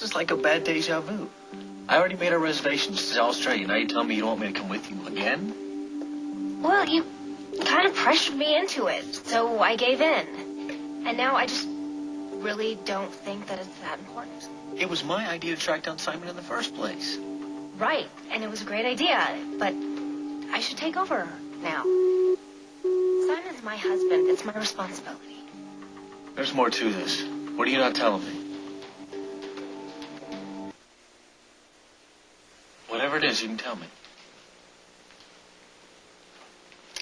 is like a bad deja vu. I already made our reservations to Australia. Now you tell me you don't want me to come with you again? Well, you kind of pressured me into it, so I gave in. And now I just really don't think that it's that important. It was my idea to track down Simon in the first place. Right, and it was a great idea, but I should take over now. Simon's my husband. It's my responsibility. There's more to this. What are you not telling me? Whatever it is, you can tell me.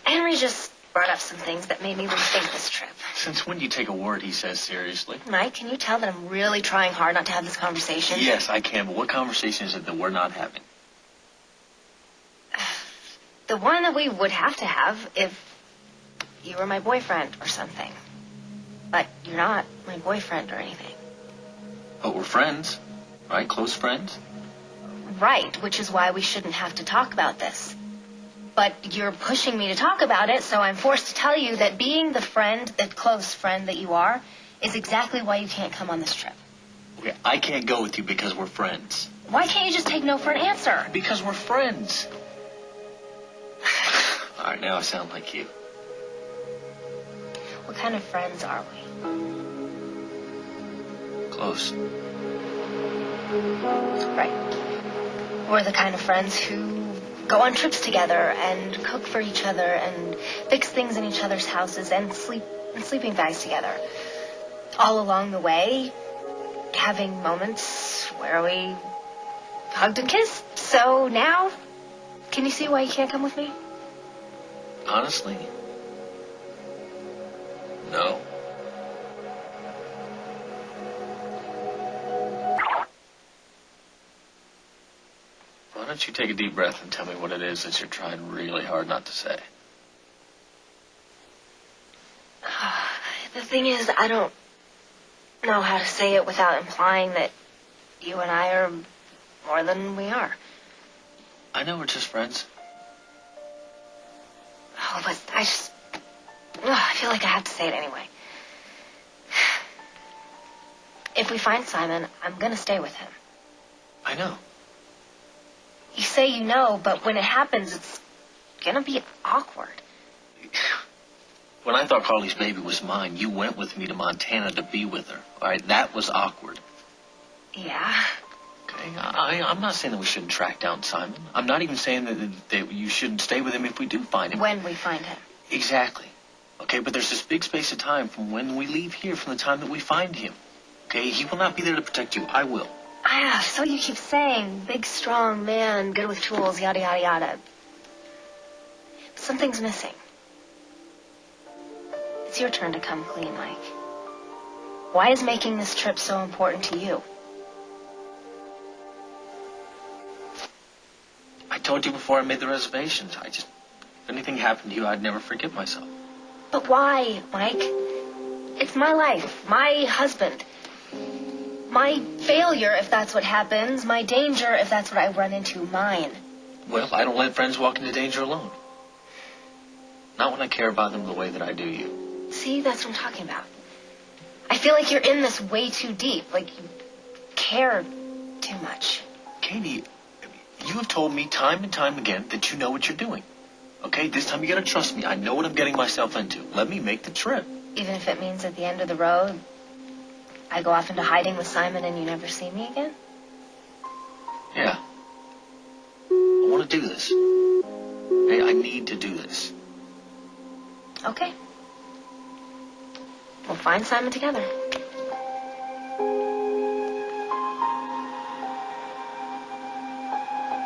Henry just brought up some things that made me rethink this trip. Since when do you take a word he says seriously? Mike, can you tell that I'm really trying hard not to have this conversation? Yes, I can, but what conversation is it that we're not having? The one that we would have to have if you were my boyfriend or something. But you're not my boyfriend or anything. But we're friends, right? Close friends? Right, which is why we shouldn't have to talk about this. But you're pushing me to talk about it, so I'm forced to tell you that being the close friend that you are, is exactly why you can't come on this trip. Okay, I can't go with you because we're friends. Why can't you just take no for an answer? Because we're friends. All right, now I sound like you. What kind of friends are we? Close. Right. We're the kind of friends who go on trips together and cook for each other and fix things in each other's houses and sleep in sleeping bags together. All along the way, having moments where we hugged and kissed. So now, can you see why you can't come with me? Honestly? No. Why don't you take a deep breath and tell me what it is that you're trying really hard not to say? The thing is, I don't know how to say it without implying that you and I are more than we are. I know we're just friends. Oh, but I feel like I have to say it anyway. If we find Simon, I'm gonna stay with him. I know. You say you know, but when it happens, it's gonna be awkward. When I thought Carly's baby was mine, you went with me to Montana to be with her. All right, that was awkward. Yeah. Okay, I'm not saying that we shouldn't track down Simon. I'm not even saying that you shouldn't stay with him if we do find him. When we find him. Exactly. Okay, but there's this big space of time from when we leave here from the time that we find him. Okay, he will not be there to protect you. I will. So you keep saying, big, strong man, good with tools, yada, yada, yada. Something's missing. It's your turn to come clean, Mike. Why is making this trip so important to you? I told you before I made the reservations. If anything happened to you, I'd never forgive myself. But why, Mike? It's my life, my husband. My failure, if that's what happens. My danger, if that's what I run into. Mine. Well, I don't let friends walk into danger alone. Not when I care about them the way that I do you. See, that's what I'm talking about. I feel like you're in this way too deep. Like you care too much. Katie, you have told me time and time again that you know what you're doing. Okay, this time you gotta trust me. I know what I'm getting myself into. Let me make the trip. Even if it means at the end of the road, I go off into hiding with Simon and you never see me again? Yeah. I want to do this. Hey, I need to do this. Okay. We'll find Simon together.